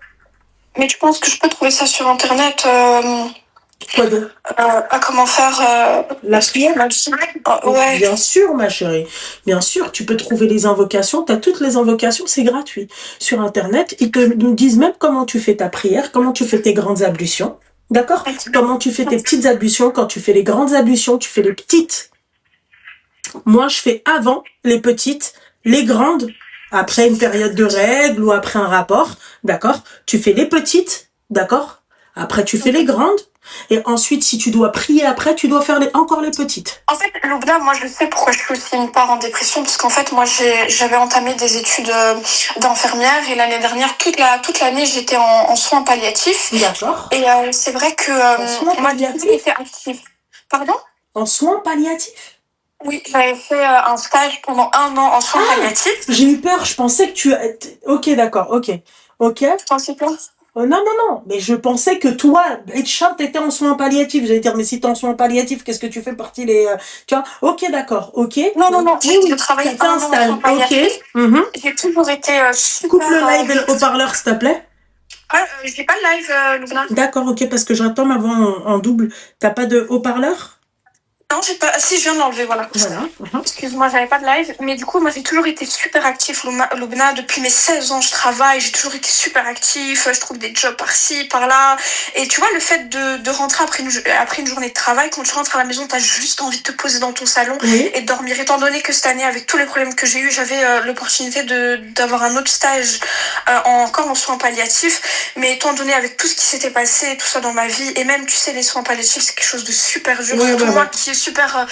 Mais tu penses que je peux trouver ça sur internet Quoi donc? comment faire La prière? ouais. Bien sûr, ma chérie. Bien sûr, tu peux trouver les invocations. Tu as toutes les invocations, c'est gratuit. Sur Internet, ils te disent même comment tu fais ta prière, comment tu fais tes grandes ablutions. D'accord? Comment tu fais tes petites ablutions. Quand tu fais les grandes ablutions, tu fais les petites. Moi, je fais avant les petites, les grandes, après une période de règles ou après un rapport. D'accord? Tu fais les petites. D'accord? Après, tu fais les grandes. Et ensuite, si tu dois prier après, tu dois faire encore les petites. En fait, Loubna, moi je sais pourquoi je suis aussi une part en dépression, parce qu'en fait, moi j'avais entamé des études d'infirmière et l'année dernière, toute l'année, j'étais en soins palliatifs. D'accord. Et c'est vrai que moi j'étais active. Pardon? En soins palliatifs? Oui, j'avais fait un stage pendant 1 an en soins palliatifs. J'ai eu peur, je pensais que tu... Ok, d'accord, ok. Ok. Tu pensais quoi? Non, mais je pensais que toi, Hitcham, t'étais en soins palliatifs. J'allais dire, mais si t'es en soins palliatifs, qu'est-ce que tu fais partie les... Tu vois, ok, d'accord, ok. Non, Oui, je travaillais t'as fait un stage, ok. J'ai toujours été super... Coupe le live et le haut-parleur, s'il te plaît. Ah, j'ai pas de live, Loubna. D'accord, ok, parce que j'attends ma voix en double. T'as pas de haut-parleur? Non, j'ai pas. Si, je viens de l'enlever, voilà. Voilà. Excuse-moi, j'avais pas de live. Mais du coup, moi, j'ai toujours été super active, Loubna. Depuis mes 16 ans, je travaille. J'ai toujours été super active. Je trouve des jobs par-ci, par-là. Et tu vois, le fait de rentrer après une journée de travail, quand tu rentres à la maison, t'as juste envie de te poser dans ton salon et de dormir. Étant donné que cette année, avec tous les problèmes que j'ai eu, j'avais l'opportunité d'avoir un autre stage encore en soins palliatifs. Mais étant donné avec tout ce qui s'était passé, tout ça dans ma vie, et même, tu sais, les soins palliatifs, c'est quelque chose de super dur. Surtout moi qui est super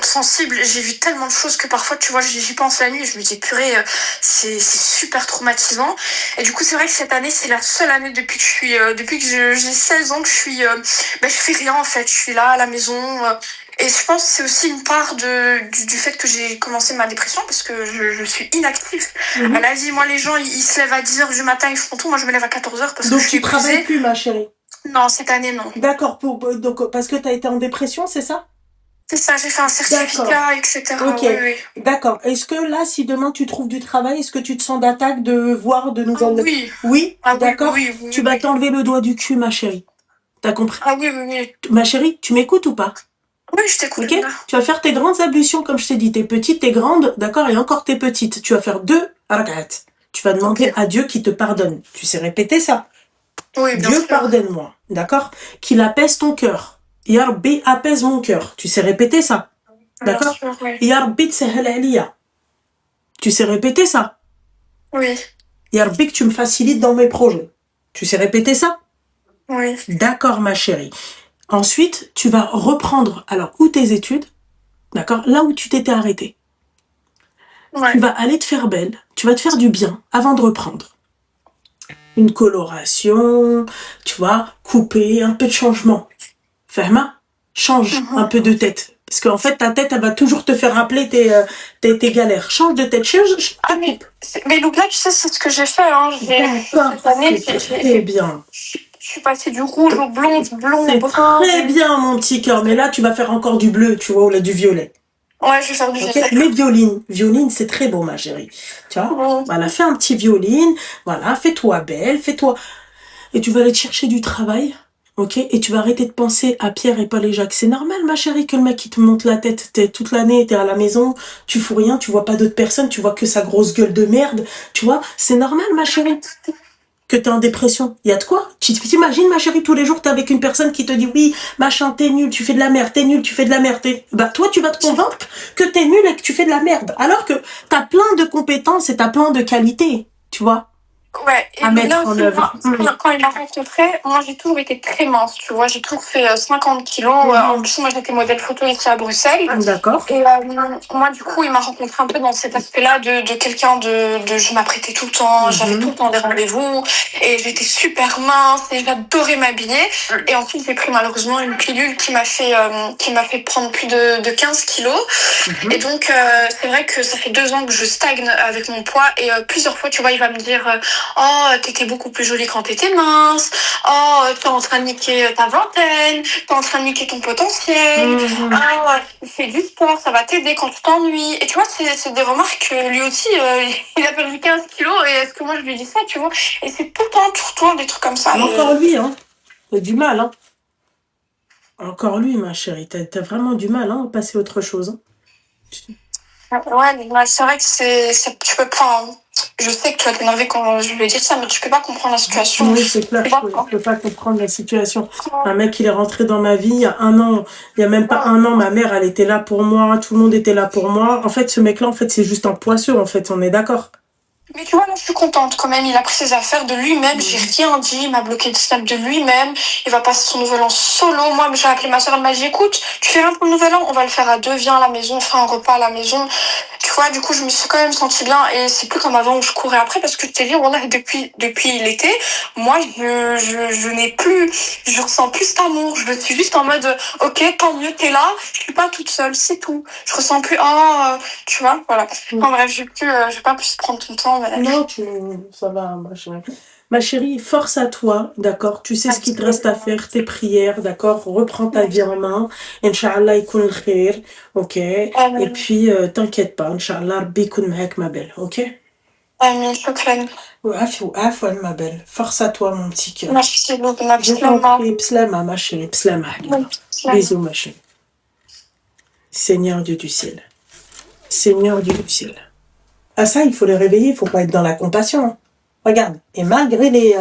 sensible, j'ai vu tellement de choses que parfois, tu vois, j'y pense la nuit, je me dis purée, c'est super traumatisant. Et du coup, c'est vrai que cette année, c'est la seule année depuis que j'ai 16 ans que je fais rien en fait, je suis là à la maison. Et je pense que c'est aussi une part du fait que j'ai commencé ma dépression parce que je suis inactive. À la vie, moi, les gens, ils se lèvent à 10h du matin, ils font tout. Moi, je me lève à 14h parce que je suis épuisée. Donc, tu travailles plus, ma chérie? Non, cette année, non. D'accord, donc, parce que tu as été en dépression, c'est ça? C'est ça, j'ai fait un D'accord. certificat, etc. Ok. Oui, oui. D'accord. Est-ce que là, si demain tu trouves du travail, est-ce que tu te sens d'attaque de voir de Ah nouvelles... oui. Oui, Ah oui, oui, d'accord. oui, oui, Tu oui, vas oui. t'enlever le doigt du cul, ma chérie. T'as compris? Ah oui, oui, oui. Ma chérie, tu m'écoutes ou pas? Oui, je t'écoute, Ok? Luna. Tu vas faire tes grandes ablutions, comme je t'ai dit. T'es petite, t'es grande, d'accord? Et encore t'es petite. Tu vas faire 2 rakat. Tu vas demander Ok. à Dieu qu'il te pardonne. Tu sais répéter ça? Oui, bien Dieu sûr. pardonne-moi, d'accord? Qu'il apaise ton cœur. Ya Rabbi, apaise mon cœur. Tu sais répéter ça? Bien D'accord? sûr, oui. Ya Rabbi, tsahal aliya. Tu sais répéter ça? Oui, Ya Rabbi, que tu me facilites dans mes projets. Tu sais répéter ça? oui. D'accord, ma chérie. Ensuite, tu vas reprendre, alors, ou tes études, d'accord? Là où tu t'étais arrêté. Tu Ouais. vas aller te faire belle, tu vas te faire du bien avant de reprendre. Une coloration, tu vois, couper, un peu de changement. Fahma, change un peu de tête. Parce qu'en fait, ta tête, elle va toujours te faire rappeler tes galères. Change de tête, change. Ah, mais Loubna, tu sais, c'est ce que j'ai fait. Hein. D'accord, Cette année, c'est très bien. je suis passée du rouge au blond, du blond au C'est brun. très bien, mon petit cœur. Mais là, tu vas faire encore du bleu, tu vois, ou là, du violet. Ouais, je vais faire du Ok. violet. Mais violine. Violine, c'est très beau, ma chérie. Tu vois? Oui. Voilà, fais un petit violine. Voilà, fais-toi belle, fais-toi. Et tu vas aller te chercher du travail. Ok? Et tu vas arrêter de penser à Pierre et Paul et Jacques. C'est normal, ma chérie, que le mec, il te monte la tête. Toute l'année, t'es à la maison, tu fous rien, tu vois pas d'autres personnes, tu vois que sa grosse gueule de merde. Tu vois? C'est normal, ma chérie, que t'es en dépression. Il y a de quoi? Tu t'imagines, ma chérie, tous les jours, t'es avec une personne qui te dit, oui, machin, t'es nul, tu fais de la merde, t'es nul, tu fais de la merde. Bah, toi, tu vas te convaincre que t'es nul et que tu fais de la merde. Alors que t'as plein de compétences et t'as plein de qualités. Tu vois? Ouais, et À mettre là en aussi, œuvre. quand il m'a rencontré, moi j'ai toujours été très mince, tu vois, j'ai toujours fait 50 kilos. En plus, moi j'étais modèle photo ici à Bruxelles. D'accord. Et moi, du coup, il m'a rencontré un peu dans cet aspect-là de quelqu'un de je m'apprêtais tout le temps, j'avais tout le temps des rendez-vous, et j'étais super mince, et j'adorais m'habiller. Et ensuite, j'ai pris malheureusement une pilule qui m'a fait prendre plus de 15 kilos. Et donc, c'est vrai que ça fait 2 ans que je stagne avec mon poids, et plusieurs fois, tu vois, il va me dire oh, t'étais beaucoup plus jolie quand t'étais mince. Oh, t'es en train de niquer ta vingtaine. T'es en train de niquer ton potentiel. Oh, fais du sport, ça va t'aider quand tu t'ennuies. Et tu vois, c'est des remarques que lui aussi, il a perdu 15 kilos. Et est-ce que moi, je lui dis ça, tu vois? Et c'est tout le temps, des trucs comme ça. Encore lui, hein. T'as du mal, hein. Encore lui, ma chérie. T'as vraiment du mal, hein, à passer à autre chose. Hein. Ouais, mais c'est vrai que tu peux pas. Je sais que tu vas t'énerver quand je vais dire ça, mais tu peux pas comprendre la situation. Oui, c'est clair, je peux pas comprendre la situation. Un mec, il est rentré dans ma vie il y a 1 an. Il y a même pas 1 an, ma mère, elle était là pour moi. Tout le monde était là pour moi. En fait, ce mec-là, en fait, c'est juste un poisseux, en fait. On est d'accord. Mais tu vois, là, je suis contente quand même. Il a pris ses affaires de lui-même. J'ai rien dit. Il m'a bloqué le snap de lui-même. Il va passer son nouvel an solo. Moi, j'ai appelé ma soeur. Elle m'a dit, écoute, tu fais rien pour le nouvel an? On va le faire à 2. Viens à la maison. On fera un repas à la maison. Tu vois, du coup, je me suis quand même sentie bien. Et c'est plus comme avant où je courais après. Parce que je t'ai dit, voilà, depuis l'été, moi, je n'ai plus, je ressens plus cet amour. Je suis juste en mode, ok, tant mieux, t'es là. Je suis pas toute seule. C'est tout. Je ressens plus, tu vois, voilà. En bref, je vais pas plus prendre ton temps. Non, ça va, ma chérie. Ma chérie, force à toi, d'accord? Tu sais ce qu'il te reste à faire, tes prières, d'accord? Reprends ta vie en main. Inch'Allah, يكون الخير, ok? Et puis, t'inquiète pas, Inch'Allah, Rabbi يكون معاك, ma belle, ok? Amin, shukran. Afwan, ma belle. Force à toi, mon petit cœur. Merci, Loubna. Je t'en prie, pslama, ma chérie, pslama. Bisous, ma chérie. Seigneur Dieu du ciel. Seigneur Dieu du ciel. Ah ça, il faut les réveiller, il faut pas être dans la compassion. Hein. Regarde. Et malgré les...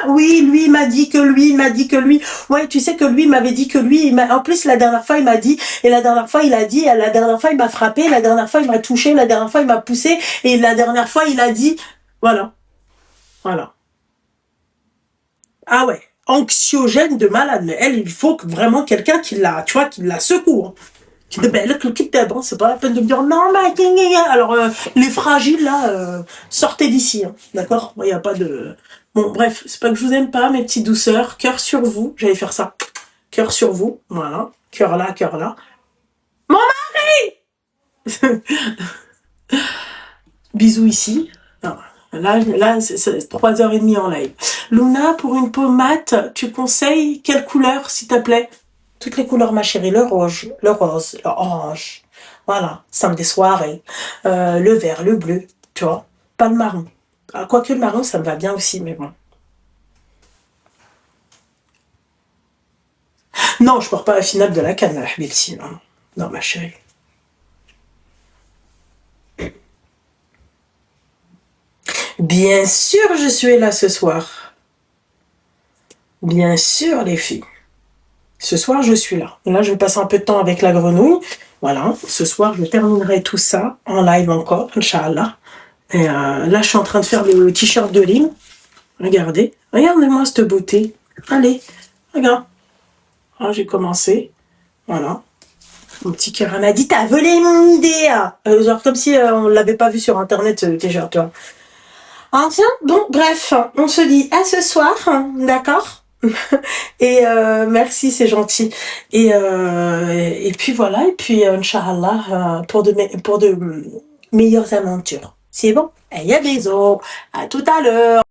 Oui, lui, il m'a dit que lui, il m'a dit que lui. Ouais, tu sais que lui, il m'avait dit que lui. En plus, la dernière fois, il m'a dit. Et la dernière fois, il a dit. La dernière fois, il m'a frappé. La dernière fois, il m'a touché. La dernière fois, il m'a poussé. Et la dernière fois, il a dit... Voilà. Voilà. Ah ouais. Anxiogène de malade. Mais elle, il faut que vraiment quelqu'un qui la... Tu vois, qui la secoue. Hein. C'est pas la peine de me dire non, mais alors les fragiles là, sortez d'ici, hein, d'accord? Il y a pas de. Bon, bref, c'est pas que je vous aime pas, mes petites douceurs, cœur sur vous, j'allais faire ça, cœur sur vous, voilà, cœur là, cœur là. Mon mari. Bisous ici. Non, là, c'est 3h30 en live. Luna, pour une peau mate, tu conseilles quelle couleur, s'il te plaît? Toutes les couleurs, ma chérie. Le rouge, le rose, le orange. Voilà. Samedi soirée. Le vert, le bleu. Tu vois. Pas le marron. Ah, quoique le marron, ça me va bien aussi, mais bon. Non, je porte pas la finale de la canne, Habibti, non. Non, ma chérie. Bien sûr, je suis là ce soir. Bien sûr, les filles. Ce soir, je suis là. Là, je vais passer un peu de temps avec la grenouille. Voilà. Ce soir, je terminerai tout ça en live encore, Inch'Allah. Et là, je suis en train de faire le t-shirt de Lynn. Regardez. Regardez-moi cette beauté. Allez, regarde. Ah, j'ai commencé. Voilà. Mon petit cœur m'a dit, t'as volé mon idée. Genre comme si on l'avait pas vu sur Internet, ce t-shirt, tu vois. Enfin, bon, bref, on se dit à ce soir, d'accord. Et merci, c'est gentil. Et puis voilà, et puis Inch'Allah, pour de meilleures aventures. C'est bon? Allez, à bisous. À tout à l'heure.